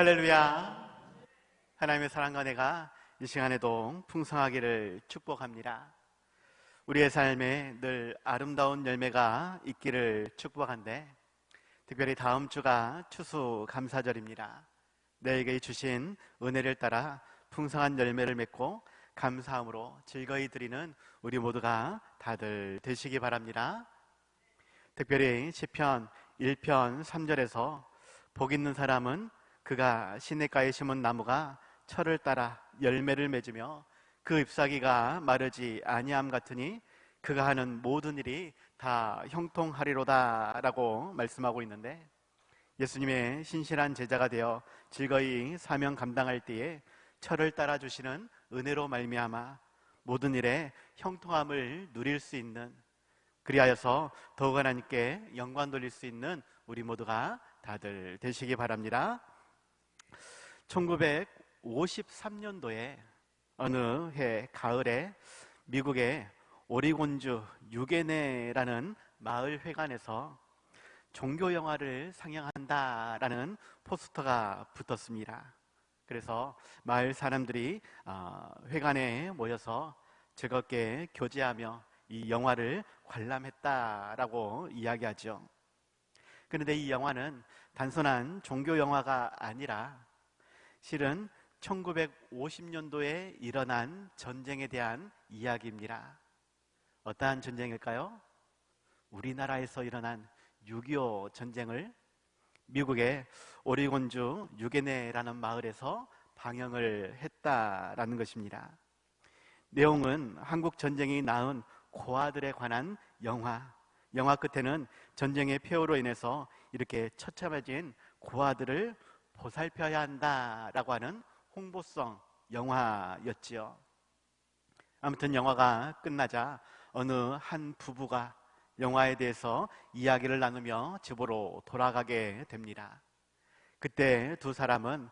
할렐루야. 하나님의 사랑과 은혜가 이 시간에도 풍성하기를 축복합니다. 우리의 삶에 늘 아름다운 열매가 있기를 축복한데, 특별히 다음 주가 추수감사절입니다. 내게 주신 은혜를 따라 풍성한 열매를 맺고 감사함으로 즐거이 드리는 우리 모두가 다들 되시기 바랍니다. 특별히 시편 1편 3절에서 복 있는 사람은 그가 시냇가에 심은 나무가 철을 따라 열매를 맺으며 그 잎사귀가 마르지 아니함 같으니 그가 하는 모든 일이 다 형통하리로다 라고 말씀하고 있는데, 예수님의 신실한 제자가 되어 즐거이 사명 감당할 때에 철을 따라 주시는 은혜로 말미암아 모든 일에 형통함을 누릴 수 있는, 그리하여서 더욱 하나님께 영광 돌릴 수 있는 우리 모두가 다들 되시기 바랍니다. 1953년도에 어느 해 가을에 미국의 오리곤주 유게네라는 마을 회관에서 종교 영화를 상영한다라는 포스터가 붙었습니다. 그래서 마을 사람들이 회관에 모여서 즐겁게 교제하며 이 영화를 관람했다라고 이야기하죠. 그런데 이 영화는 단순한 종교 영화가 아니라 실은 1950년도에 일어난 전쟁에 대한 이야기입니다. 어떠한 전쟁일까요? 우리나라에서 일어난 6.25 전쟁을 미국의 오리곤주 유게네라는 마을에서 방영을 했다라는 것입니다. 내용은 한국 전쟁이 낳은 고아들에 관한 영화 끝에는 전쟁의 폐허로 인해서 이렇게 처참해진 고아들을 보살펴야 한다라고 하는 홍보성 영화였지요. 아무튼 영화가 끝나자 어느 한 부부가 영화에 대해서 이야기를 나누며 집으로 돌아가게 됩니다. 그때 두 사람은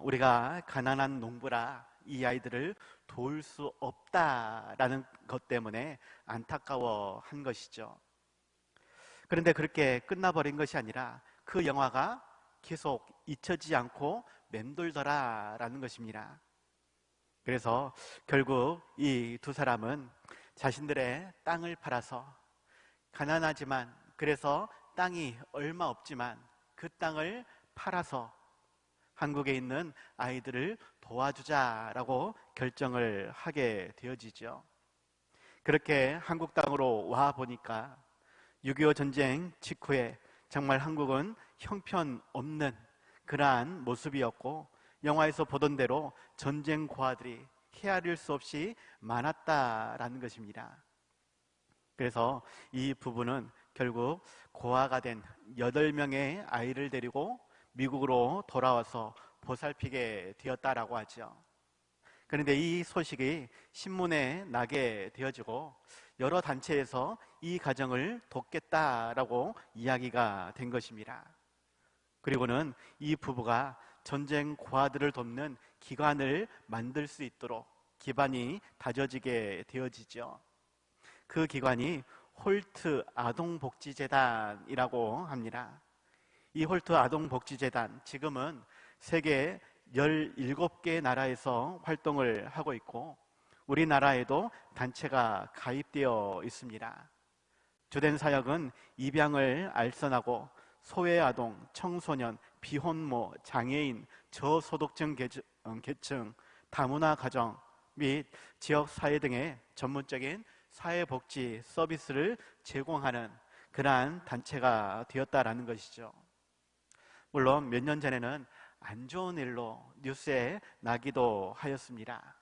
우리가 가난한 농부라 이 아이들을 도울 수 없다라는 것 때문에 안타까워한 것이죠. 그런데 그렇게 끝나버린 것이 아니라 그 영화가 계속 잊혀지지 않고 맴돌더라라는 것입니다. 그래서 결국 이 두 사람은 자신들의 땅을 팔아서, 가난하지만 그래서 땅이 얼마 없지만 그 땅을 팔아서 한국에 있는 아이들을 도와주자라고 결정을 하게 되어지죠. 그렇게 한국 땅으로 와 보니까 6.25 전쟁 직후에 정말 한국은 형편없는 그러한 모습이었고, 영화에서 보던 대로 전쟁 고아들이 헤아릴 수 없이 많았다라는 것입니다. 그래서 이 부부는 결국 고아가 된 8명의 아이를 데리고 미국으로 돌아와서 보살피게 되었다라고 하죠. 그런데 이 소식이 신문에 나게 되어지고 여러 단체에서 이 가정을 돕겠다라고 이야기가 된 것입니다. 그리고는 이 부부가 전쟁 고아들을 돕는 기관을 만들 수 있도록 기반이 다져지게 되어지죠. 그 기관이 홀트 아동복지재단이라고 합니다. 이 홀트 아동복지재단, 지금은 세계 17개 나라에서 활동을 하고 있고 우리나라에도 단체가 가입되어 있습니다. 주된 사역은 입양을 알선하고 소외아동, 청소년, 비혼모, 장애인, 저소득층 계층, 다문화 가정 및 지역사회 등의 전문적인 사회복지 서비스를 제공하는 그러한 단체가 되었다라는 것이죠. 물론 몇 년 전에는 안 좋은 일로 뉴스에 나기도 하였습니다.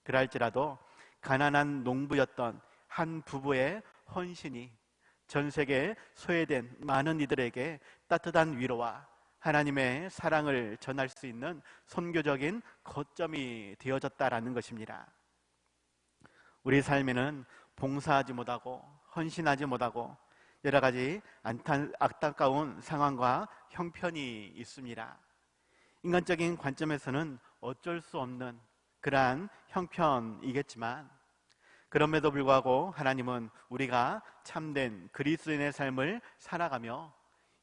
그럴지라도 가난한 농부였던 한 부부의 헌신이 전 세계에 소외된 많은 이들에게 따뜻한 위로와 하나님의 사랑을 전할 수 있는 선교적인 거점이 되어졌다라는 것입니다. 우리 삶에는 봉사하지 못하고 헌신하지 못하고 여러 가지 안타까운 상황과 형편이 있습니다. 인간적인 관점에서는 어쩔 수 없는 그러한 형편이겠지만, 그럼에도 불구하고 하나님은 우리가 참된 그리스도인의 삶을 살아가며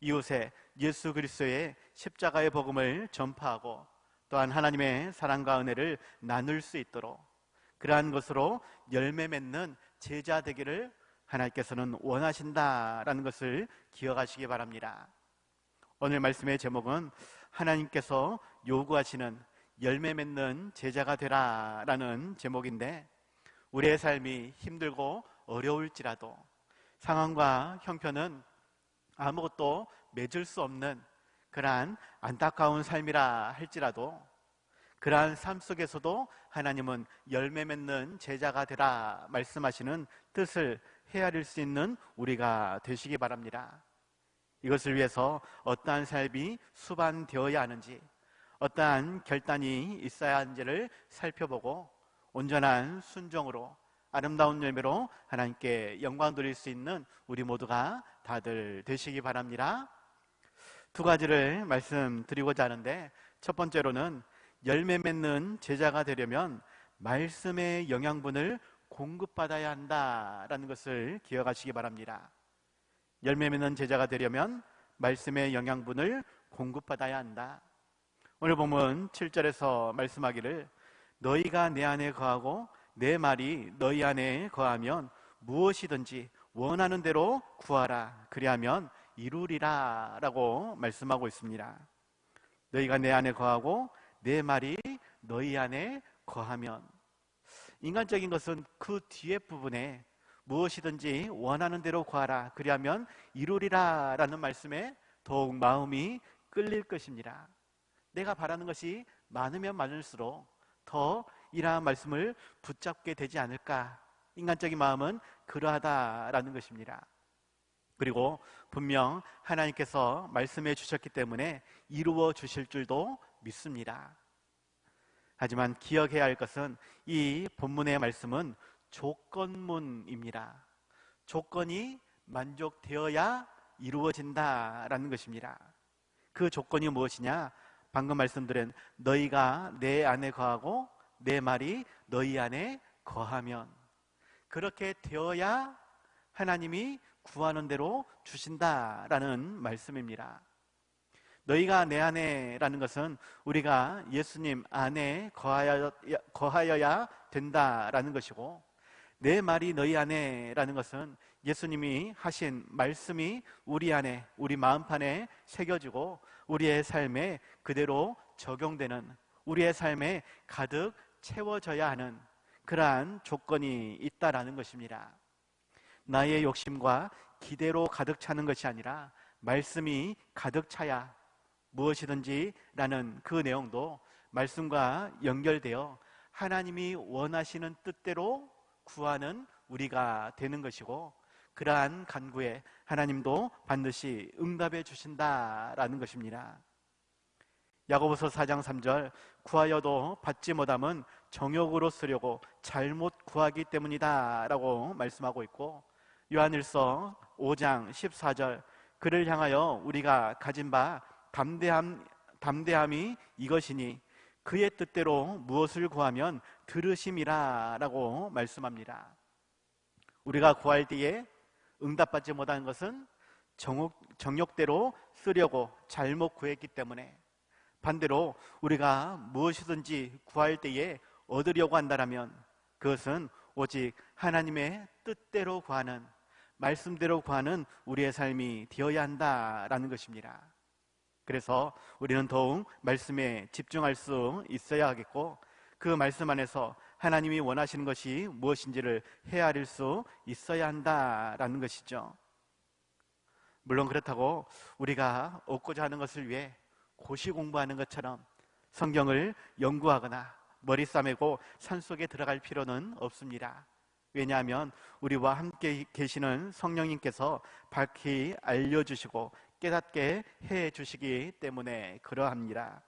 이웃의 예수 그리스도의 십자가의 복음을 전파하고 또한 하나님의 사랑과 은혜를 나눌 수 있도록 그러한 것으로 열매 맺는 제자 되기를 하나님께서는 원하신다라는 것을 기억하시기 바랍니다. 오늘 말씀의 제목은 하나님께서 요구하시는 열매 맺는 제자가 되라라는 제목인데, 우리의 삶이 힘들고 어려울지라도 상황과 형편은 아무것도 맺을 수 없는 그러한 안타까운 삶이라 할지라도 그러한 삶 속에서도 하나님은 열매 맺는 제자가 되라 말씀하시는 뜻을 헤아릴 수 있는 우리가 되시기 바랍니다. 이것을 위해서 어떠한 삶이 수반되어야 하는지, 어떠한 결단이 있어야 하는지를 살펴보고 온전한 순종으로 아름다운 열매로 하나님께 영광 돌릴 수 있는 우리 모두가 다들 되시기 바랍니다. 두 가지를 말씀드리고자 하는데, 첫 번째로는 열매 맺는 제자가 되려면 말씀의 영양분을 공급받아야 한다라는 것을 기억하시기 바랍니다. 열매 맺는 제자가 되려면 말씀의 영양분을 공급받아야 한다. 오늘 본문 7절에서 말씀하기를 너희가 내 안에 거하고 내 말이 너희 안에 거하면 무엇이든지 원하는 대로 구하라 그리하면 이루리라 라고 말씀하고 있습니다. 너희가 내 안에 거하고 내 말이 너희 안에 거하면, 인간적인 것은 그 뒤에 부분에 무엇이든지 원하는 대로 구하라 그리하면 이루리라 라는 말씀에 더욱 마음이 끌릴 것입니다. 내가 바라는 것이 많으면 많을수록 더 이러한 말씀을 붙잡게 되지 않을까, 인간적인 마음은 그러하다라는 것입니다. 그리고 분명 하나님께서 말씀해 주셨기 때문에 이루어 주실 줄도 믿습니다. 하지만 기억해야 할 것은 이 본문의 말씀은 조건문입니다. 조건이 만족되어야 이루어진다라는 것입니다. 그 조건이 무엇이냐? 방금 말씀드린 너희가 내 안에 거하고 내 말이 너희 안에 거하면, 그렇게 되어야 하나님이 구하는 대로 주신다라는 말씀입니다. 너희가 내 안에 라는 것은 우리가 예수님 안에 거하여야 된다라는 것이고, 내 말이 너희 안에 라는 것은 예수님이 하신 말씀이 우리 안에, 우리 마음판에 새겨지고 우리의 삶에 그대로 적용되는, 우리의 삶에 가득 채워져야 하는 그러한 조건이 있다라는 것입니다. 나의 욕심과 기대로 가득 차는 것이 아니라 말씀이 가득 차야 무엇이든지 라는 그 내용도 말씀과 연결되어 하나님이 원하시는 뜻대로 구하는 우리가 되는 것이고, 그러한 간구에 하나님도 반드시 응답해 주신다라는 것입니다. 야고보서 4장 3절 구하여도 받지 못함은 정욕으로 쓰려고 잘못 구하기 때문이다 라고 말씀하고 있고, 요한일서 5장 14절 그를 향하여 우리가 가진 바 담대함이 이것이니 그의 뜻대로 무엇을 구하면 들으심이라 라고 말씀합니다. 우리가 구할 때에 응답받지 못한 것은 정욕대로 쓰려고 잘못 구했기 때문에, 반대로 우리가 무엇이든지 구할 때에 얻으려고 한다면 그것은 오직 하나님의 뜻대로 구하는, 말씀대로 구하는 우리의 삶이 되어야 한다라는 것입니다. 그래서 우리는 더욱 말씀에 집중할 수 있어야 하겠고, 그 말씀 안에서 하나님이 원하시는 것이 무엇인지를 헤아릴 수 있어야 한다라는 것이죠. 물론 그렇다고 우리가 얻고자 하는 것을 위해 고시 공부하는 것처럼 성경을 연구하거나 머리 싸매고 산속에 들어갈 필요는 없습니다. 왜냐하면 우리와 함께 계시는 성령님께서 밝히 알려주시고 깨닫게 해주시기 때문에 그러합니다.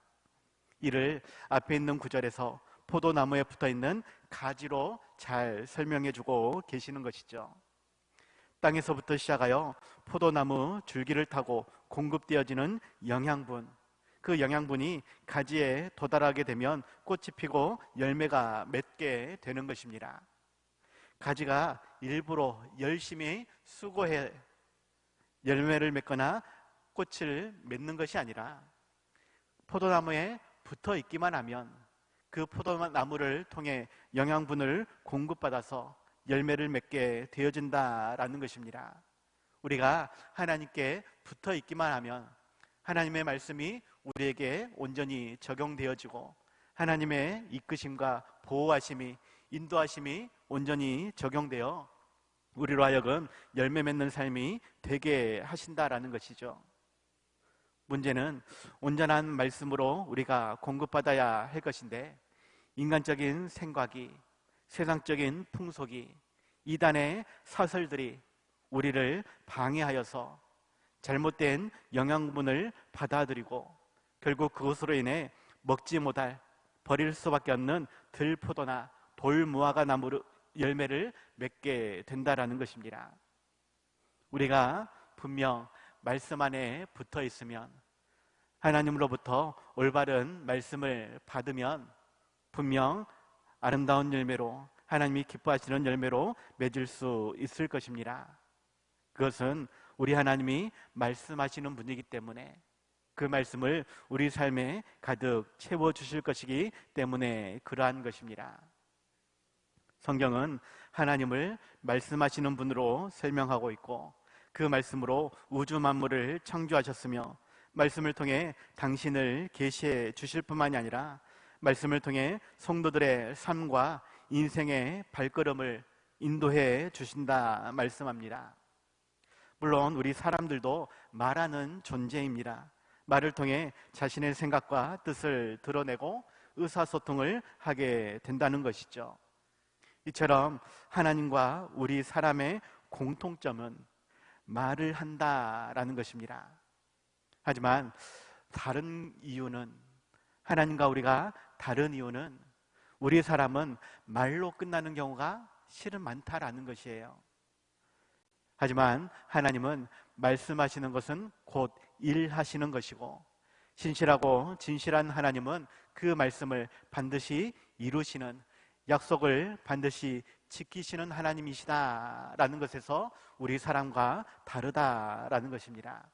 이를 앞에 있는 구절에서 포도나무에 붙어있는 가지로 잘 설명해주고 계시는 것이죠. 땅에서부터 시작하여 포도나무 줄기를 타고 공급되어지는 영양분, 그 영양분이 가지에 도달하게 되면 꽃이 피고 열매가 맺게 되는 것입니다. 가지가 일부러 열심히 수고해 열매를 맺거나 꽃을 맺는 것이 아니라 포도나무에 붙어 있기만 하면 그 포도나무를 통해 영양분을 공급받아서 열매를 맺게 되어진다라는 것입니다. 우리가 하나님께 붙어 있기만 하면 하나님의 말씀이 우리에게 온전히 적용되어지고 하나님의 이끄심과 보호하심이, 인도하심이 온전히 적용되어 우리로 하여금 열매 맺는 삶이 되게 하신다라는 것이죠. 문제는 온전한 말씀으로 우리가 공급받아야 할 것인데 인간적인 생각이, 세상적인 풍속이, 이단의 사설들이 우리를 방해하여서 잘못된 영양분을 받아들이고 결국 그것으로 인해 먹지 못할, 버릴 수밖에 없는 들포도나 돌무화과 나무 열매를 맺게 된다라는 것입니다. 우리가 분명 말씀 안에 붙어 있으면, 하나님으로부터 올바른 말씀을 받으면 분명 아름다운 열매로, 하나님이 기뻐하시는 열매로 맺을 수 있을 것입니다. 그것은 우리 하나님이 말씀하시는 분이기 때문에, 그 말씀을 우리 삶에 가득 채워주실 것이기 때문에 그러한 것입니다. 성경은 하나님을 말씀하시는 분으로 설명하고 있고 그 말씀으로 우주 만물을 창조하셨으며 말씀을 통해 당신을 계시해 주실 뿐만이 아니라 말씀을 통해 성도들의 삶과 인생의 발걸음을 인도해 주신다 말씀합니다. 물론 우리 사람들도 말하는 존재입니다. 말을 통해 자신의 생각과 뜻을 드러내고 의사소통을 하게 된다는 것이죠. 이처럼 하나님과 우리 사람의 공통점은 말을 한다라는 것입니다. 하지만 다른 이유는, 하나님과 우리가 다른 이유는 우리 사람은 말로 끝나는 경우가 실은 많다라는 것이에요. 하지만 하나님은 말씀하시는 것은 곧 일하시는 것이고 신실하고 진실한 하나님은 그 말씀을 반드시 이루시는, 약속을 반드시 지키시는 하나님이시다라는 것에서 우리 사람과 다르다라는 것입니다.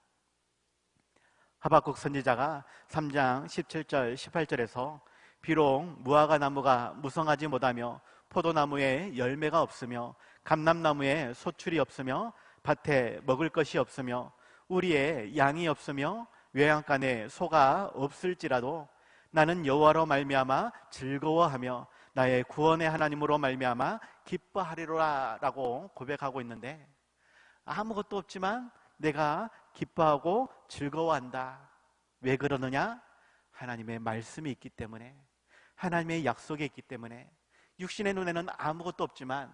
하박국 선지자가 3장 17절 18절에서 비록 무화과 나무가 무성하지 못하며 포도나무에 열매가 없으며 감람나무에 소출이 없으며 밭에 먹을 것이 없으며 우리의 양이 없으며 외양간에 소가 없을지라도 나는 여호와로 말미암아 즐거워하며 나의 구원의 하나님으로 말미암아 기뻐하리로라 라고 고백하고 있는데, 아무것도 없지만 내가 기뻐하고 즐거워한다. 왜 그러느냐? 하나님의 말씀이 있기 때문에, 하나님의 약속이 있기 때문에. 육신의 눈에는 아무것도 없지만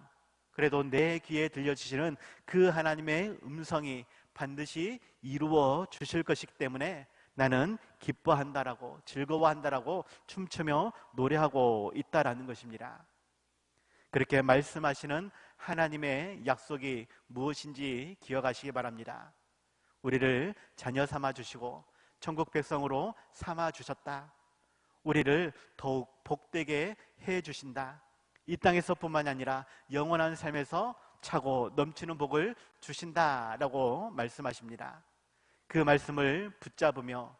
그래도 내 귀에 들려주시는 그 하나님의 음성이 반드시 이루어 주실 것이기 때문에 나는 기뻐한다라고, 즐거워한다라고 춤추며 노래하고 있다라는 것입니다. 그렇게 말씀하시는 하나님의 약속이 무엇인지 기억하시기 바랍니다. 우리를 자녀 삼아 주시고 천국 백성으로 삼아 주셨다. 우리를 더욱 복되게 해 주신다. 이 땅에서뿐만이 아니라 영원한 삶에서 차고 넘치는 복을 주신다라고 말씀하십니다. 그 말씀을 붙잡으며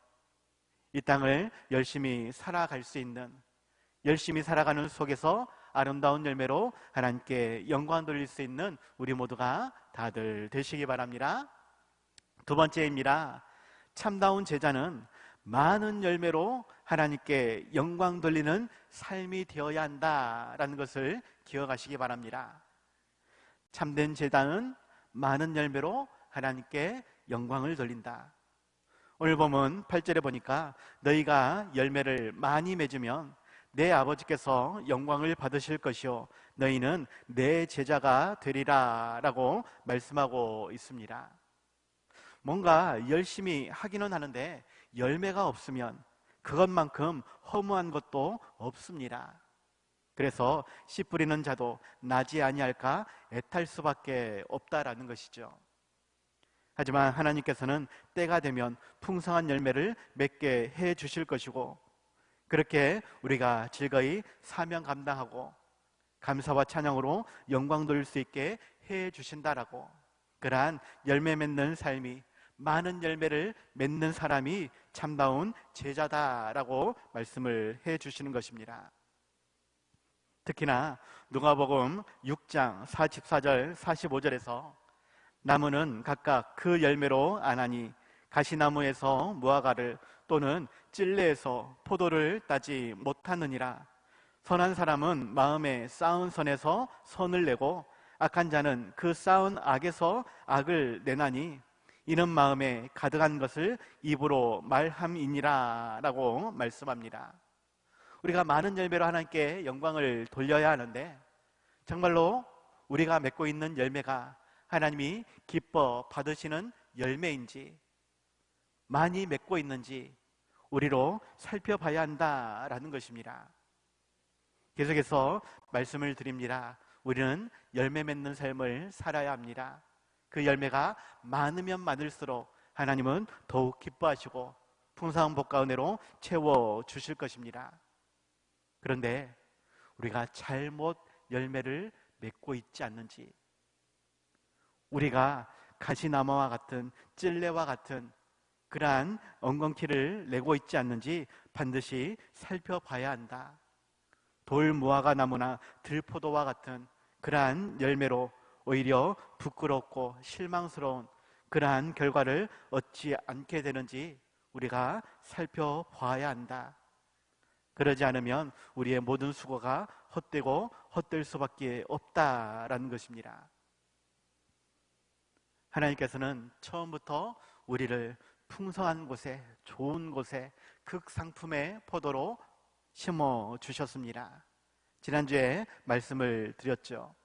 이 땅을 열심히 살아갈 수 있는, 열심히 살아가는 속에서 아름다운 열매로 하나님께 영광 돌릴 수 있는 우리 모두가 다들 되시기 바랍니다. 두 번째입니다. 참다운 제자는 많은 열매로 하나님께 영광 돌리는 삶이 되어야 한다라는 것을 기억하시기 바랍니다. 참된 제자는 많은 열매로 하나님께 영광을 돌린다. 오늘 보면 8절에 보니까 너희가 열매를 많이 맺으면 내 아버지께서 영광을 받으실 것이요 너희는 내 제자가 되리라 라고 말씀하고 있습니다. 뭔가 열심히 하기는 하는데 열매가 없으면 그것만큼 허무한 것도 없습니다. 그래서 씨 뿌리는 자도 나지 아니할까 애탈 수밖에 없다라는 것이죠. 하지만 하나님께서는 때가 되면 풍성한 열매를 맺게 해 주실 것이고 그렇게 우리가 즐거이 사명 감당하고 감사와 찬양으로 영광 돌릴 수 있게 해 주신다라고, 그러한 열매 맺는 삶이 많은 열매를 맺는 사람이 참다운 제자다라고 말씀을 해 주시는 것입니다. 특히나 누가복음 6장 44절 45절에서 나무는 각각 그 열매로 아나니 가시나무에서 무화과를 또는 찔레에서 포도를 따지 못하느니라. 선한 사람은 마음에 쌓은 선에서 선을 내고 악한 자는 그 쌓은 악에서 악을 내나니 이는 마음에 가득한 것을 입으로 말함이니라 라고 말씀합니다. 우리가 많은 열매로 하나님께 영광을 돌려야 하는데 정말로 우리가 맺고 있는 열매가 하나님이 기뻐 받으시는 열매인지 많이 맺고 있는지 우리로 살펴봐야 한다라는 것입니다. 계속해서 말씀을 드립니다. 우리는 열매 맺는 삶을 살아야 합니다. 그 열매가 많으면 많을수록 하나님은 더욱 기뻐하시고 풍성한 복과 은혜로 채워주실 것입니다. 그런데 우리가 잘못 열매를 맺고 있지 않는지, 우리가 가시나무와 같은 찔레와 같은 그러한 엉겅퀴를 내고 있지 않는지 반드시 살펴봐야 한다. 돌무화과 나무나 들포도와 같은 그러한 열매로 오히려 부끄럽고 실망스러운 그러한 결과를 얻지 않게 되는지 우리가 살펴봐야 한다. 그러지 않으면 우리의 모든 수고가 헛되고 헛될 수밖에 없다라는 것입니다. 하나님께서는 처음부터 우리를 풍성한 곳에, 좋은 곳에, 극상품의 포도로 심어 주셨습니다. 지난주에 말씀을 드렸죠.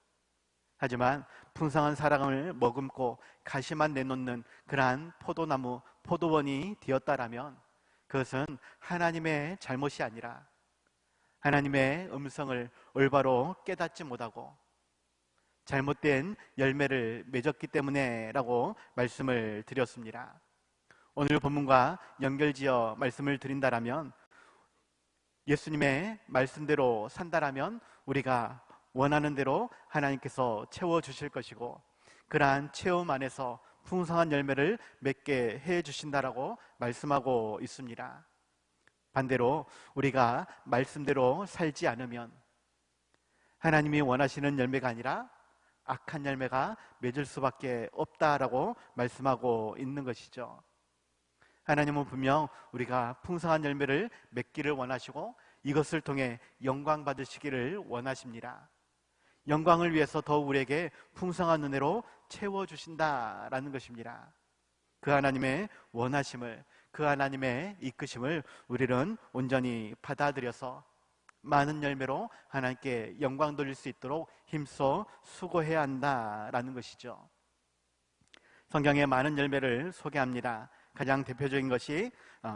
하지만 풍성한 사랑을 머금고 가시만 내놓는 그러한 포도나무, 포도원이 되었다라면 그것은 하나님의 잘못이 아니라 하나님의 음성을 올바로 깨닫지 못하고 잘못된 열매를 맺었기 때문에 라고 말씀을 드렸습니다. 오늘 본문과 연결지어 말씀을 드린다라면 예수님의 말씀대로 산다라면 우리가 원하는 대로 하나님께서 채워주실 것이고 그러한 체험 안에서 풍성한 열매를 맺게 해주신다라고 말씀하고 있습니다. 반대로 우리가 말씀대로 살지 않으면 하나님이 원하시는 열매가 아니라 악한 열매가 맺을 수밖에 없다라고 말씀하고 있는 것이죠. 하나님은 분명 우리가 풍성한 열매를 맺기를 원하시고 이것을 통해 영광 받으시기를 원하십니다. 영광을 위해서 더욱 우리에게 풍성한 은혜로 채워주신다라는 것입니다. 그 하나님의 원하심을, 그 하나님의 이끄심을 우리는 온전히 받아들여서 많은 열매로 하나님께 영광 돌릴 수 있도록 힘써 수고해야 한다라는 것이죠. 성경에 많은 열매를 소개합니다. 가장 대표적인 것이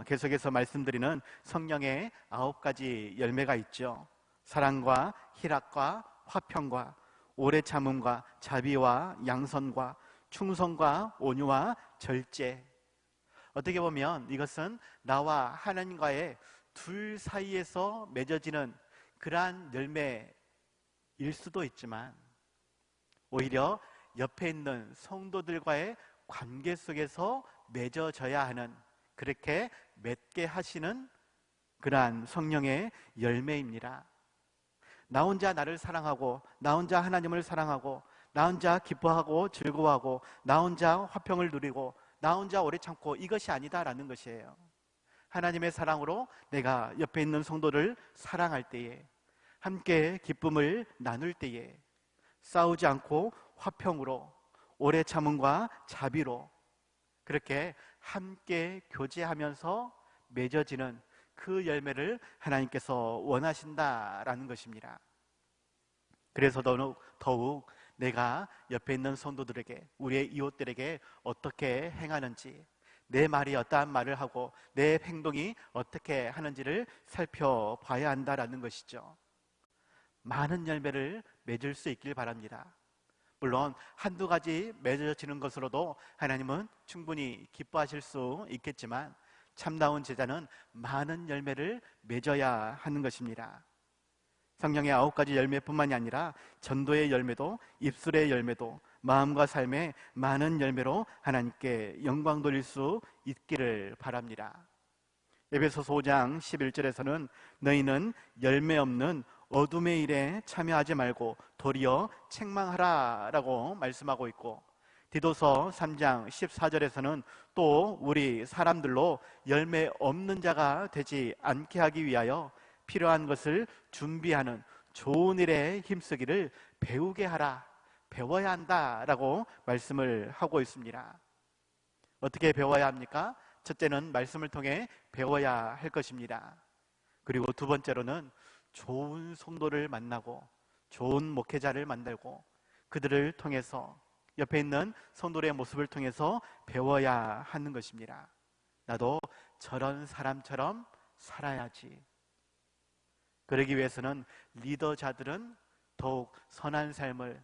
계속해서 말씀드리는 성령의 9가지 열매가 있죠. 사랑과 희락과 화평과 오래 참음과 자비와 양선과 충성과 온유와 절제. 어떻게 보면 이것은 나와 하나님과의 둘 사이에서 맺어지는 그러한 열매일 수도 있지만 오히려 옆에 있는 성도들과의 관계 속에서 맺어져야 하는, 그렇게 맺게 하시는 그러한 성령의 열매입니다. 나 혼자 나를 사랑하고 나 혼자 하나님을 사랑하고 나 혼자 기뻐하고 즐거워하고 나 혼자 화평을 누리고 나 혼자 오래 참고 이것이 아니다라는 것이에요. 하나님의 사랑으로 내가 옆에 있는 성도를 사랑할 때에, 함께 기쁨을 나눌 때에 싸우지 않고 화평으로 오래 참음과 자비로 그렇게 함께 교제하면서 맺어지는 그 열매를 하나님께서 원하신다라는 것입니다. 그래서 더욱 내가 옆에 있는 성도들에게, 우리의 이웃들에게 어떻게 행하는지, 내 말이 어떠한 말을 하고 내 행동이 어떻게 하는지를 살펴봐야 한다라는 것이죠. 많은 열매를 맺을 수 있길 바랍니다. 물론 한두 가지 맺어지는 것으로도 하나님은 충분히 기뻐하실 수 있겠지만 참다운 제자는 많은 열매를 맺어야 하는 것입니다. 성령의 9가지 열매뿐만이 아니라 전도의 열매도, 입술의 열매도, 마음과 삶의 많은 열매로 하나님께 영광 돌릴 수 있기를 바랍니다. 에베소서 5장 11절에서는 너희는 열매 없는 어둠의 일에 참여하지 말고 도리어 책망하라 라고 말씀하고 있고, 디도서 3장 14절에서는 또 우리 사람들로 열매 없는 자가 되지 않게 하기 위하여 필요한 것을 준비하는 좋은 일에 힘쓰기를 배우게 하라, 배워야 한다 라고 말씀을 하고 있습니다. 어떻게 배워야 합니까? 첫째는 말씀을 통해 배워야 할 것입니다. 그리고 두 번째로는 좋은 성도를 만나고 좋은 목회자를 만들고 그들을 통해서, 옆에 있는 성도의 모습을 통해서 배워야 하는 것입니다. 나도 저런 사람처럼 살아야지. 그러기 위해서는 리더자들은 더욱 선한 삶을,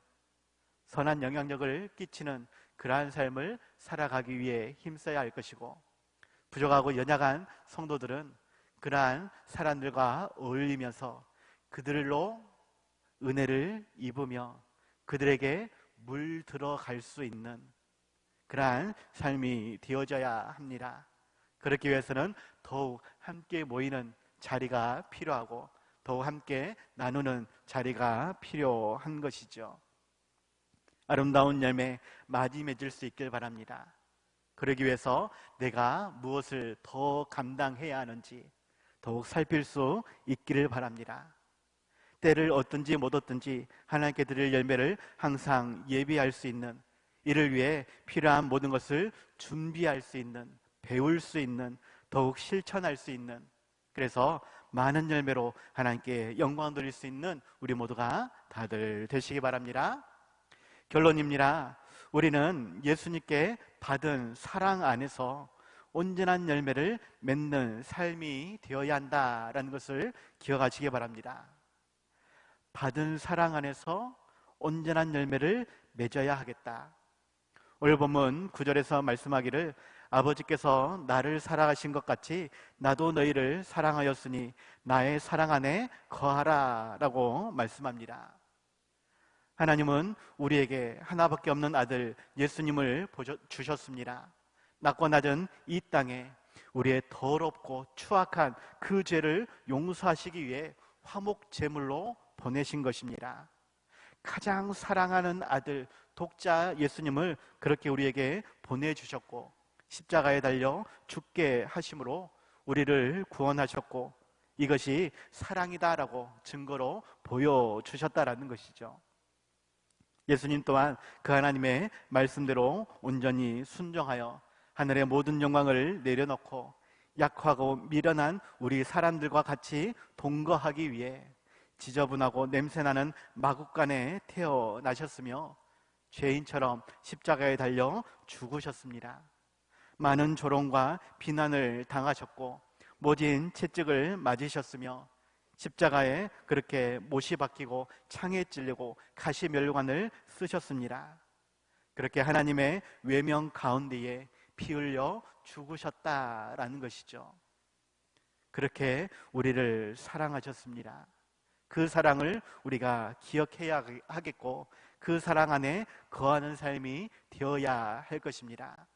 선한 영향력을 끼치는 그러한 삶을 살아가기 위해 힘써야 할 것이고, 부족하고 연약한 성도들은 그러한 사람들과 어울리면서 그들로 은혜를 입으며 그들에게 물 들어갈 수 있는 그러한 삶이 되어져야 합니다. 그렇기 위해서는 더욱 함께 모이는 자리가 필요하고 더욱 함께 나누는 자리가 필요한 것이죠. 아름다운 열매 많이 맺을 수 있길 바랍니다. 그러기 위해서 내가 무엇을 더 감당해야 하는지 더욱 살필 수 있기를 바랍니다. 때를 얻든지 못 얻든지 하나님께 드릴 열매를 항상 예비할 수 있는, 이를 위해 필요한 모든 것을 준비할 수 있는, 배울 수 있는, 더욱 실천할 수 있는, 그래서 많은 열매로 하나님께 영광 돌릴 수 있는 우리 모두가 다들 되시기 바랍니다. 결론입니다. 우리는 예수님께 받은 사랑 안에서 온전한 열매를 맺는 삶이 되어야 한다라는 것을 기억하시기 바랍니다. 받은 사랑 안에서 온전한 열매를 맺어야 하겠다. 오늘 본문 9절에서 말씀하기를 아버지께서 나를 사랑하신 것 같이 나도 너희를 사랑하였으니 나의 사랑 안에 거하라 라고 말씀합니다. 하나님은 우리에게 하나밖에 없는 아들 예수님을 주셨습니다. 낮고 낮은 이 땅에 우리의 더럽고 추악한 그 죄를 용서하시기 위해 화목 제물로 보내신 것입니다. 가장 사랑하는 아들 독자 예수님을 그렇게 우리에게 보내주셨고 십자가에 달려 죽게 하심으로 우리를 구원하셨고 이것이 사랑이다라고 증거로 보여주셨다라는 것이죠. 예수님 또한 그 하나님의 말씀대로 온전히 순종하여 하늘의 모든 영광을 내려놓고 약하고 미련한 우리 사람들과 같이 동거하기 위해 지저분하고 냄새나는 마구간에 태어나셨으며 죄인처럼 십자가에 달려 죽으셨습니다. 많은 조롱과 비난을 당하셨고 모진 채찍을 맞으셨으며 십자가에 그렇게 못이 박히고 창에 찔리고 가시면류관을 쓰셨습니다. 그렇게 하나님의 외명 가운데에 피 흘려 죽으셨다라는 것이죠. 그렇게 우리를 사랑하셨습니다. 그 사랑을 우리가 기억해야 하겠고 그 사랑 안에 거하는 삶이 되어야 할 것입니다.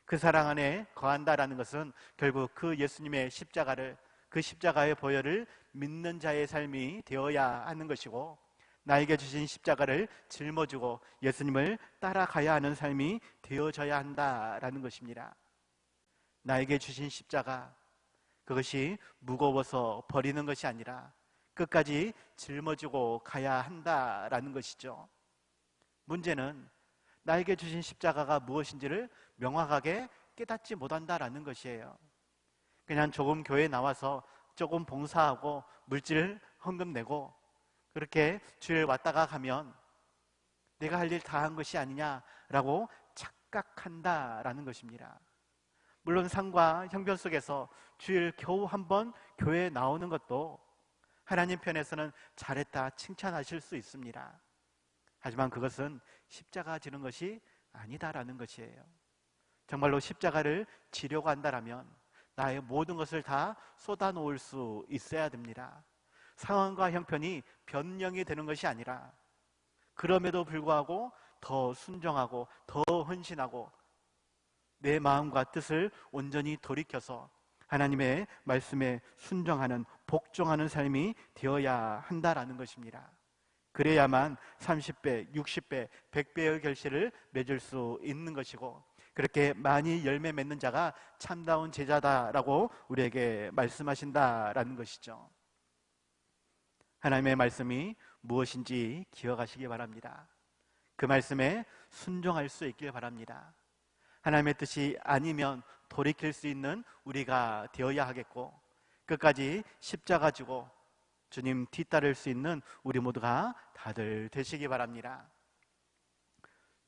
그 사랑 안에 거한다라는 것은 결국 그 예수님의 십자가를, 그 십자가의 보혈을 믿는 자의 삶이 되어야 하는 것이고 나에게 주신 십자가를 짊어지고 예수님을 따라가야 하는 삶이 되어져야 한다라는 것입니다. 나에게 주신 십자가, 그것이 무거워서 버리는 것이 아니라 끝까지 짊어지고 가야 한다라는 것이죠. 문제는 나에게 주신 십자가가 무엇인지를 명확하게 깨닫지 못한다라는 것이에요. 그냥 조금 교회에 나와서 조금 봉사하고 물질 헌금 내고 그렇게 주일 왔다가 가면 내가 할 일 다 한 것이 아니냐라고 착각한다라는 것입니다. 물론 상과 형편 속에서 주일 겨우 한 번 교회에 나오는 것도 하나님 편에서는 잘했다 칭찬하실 수 있습니다. 하지만 그것은 십자가 지는 것이 아니다라는 것이에요. 정말로 십자가를 지려고 한다라면 나의 모든 것을 다 쏟아놓을 수 있어야 됩니다. 상황과 형편이 변명이 되는 것이 아니라 그럼에도 불구하고 더 순종하고 더 헌신하고 내 마음과 뜻을 온전히 돌이켜서 하나님의 말씀에 순종하는 복종하는 삶이 되어야 한다라는 것입니다. 그래야만 30배, 60배, 100배의 결실을 맺을 수 있는 것이고 그렇게 많이 열매 맺는 자가 참다운 제자다라고 우리에게 말씀하신다라는 것이죠. 하나님의 말씀이 무엇인지 기억하시기 바랍니다. 그 말씀에 순종할 수 있길 바랍니다. 하나님의 뜻이 아니면 돌이킬 수 있는 우리가 되어야 하겠고 끝까지 십자가 지고 주님 뒤따를 수 있는 우리 모두가 다들 되시기 바랍니다.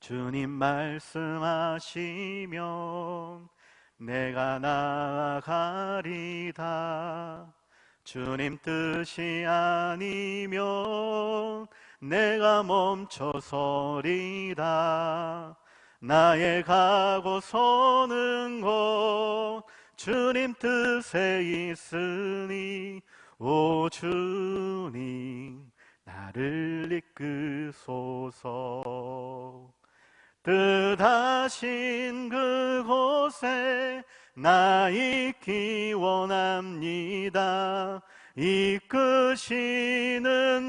주님 말씀하시면 내가 나아가리다. 주님 뜻이 아니면 내가 멈춰서리다. 나의 가고 서는 곳 주님 뜻에 있으니 오 주님 나를 이끄소서. 뜻하신 그곳에 나 있기 원합니다. 이끄시는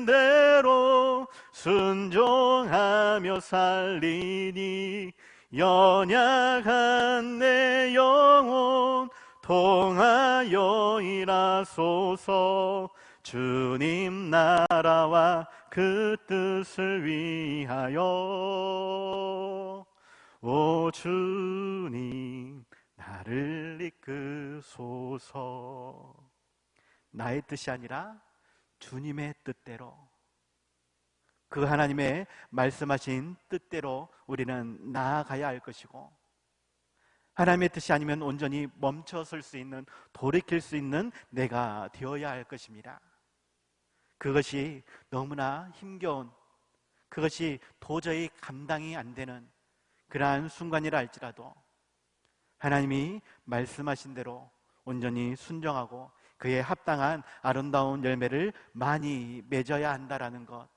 대로 순종하며 살리니 연약한 내 영혼 통하여 일하소서. 주님 나라와 그 뜻을 위하여 오 주님 나를 이끄소서. 나의 뜻이 아니라 주님의 뜻대로 그 하나님의 말씀하신 뜻대로 우리는 나아가야 할 것이고 하나님의 뜻이 아니면 온전히 멈춰설 수 있는 돌이킬 수 있는 내가 되어야 할 것입니다. 그것이 너무나 힘겨운 그것이 도저히 감당이 안 되는 그러한 순간이라 할지라도 하나님이 말씀하신 대로 온전히 순종하고 그에 합당한 아름다운 열매를 많이 맺어야 한다라는 것.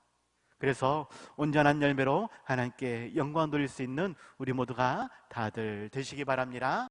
그래서 온전한 열매로 하나님께 영광 돌릴 수 있는 우리 모두가 다들 되시기 바랍니다.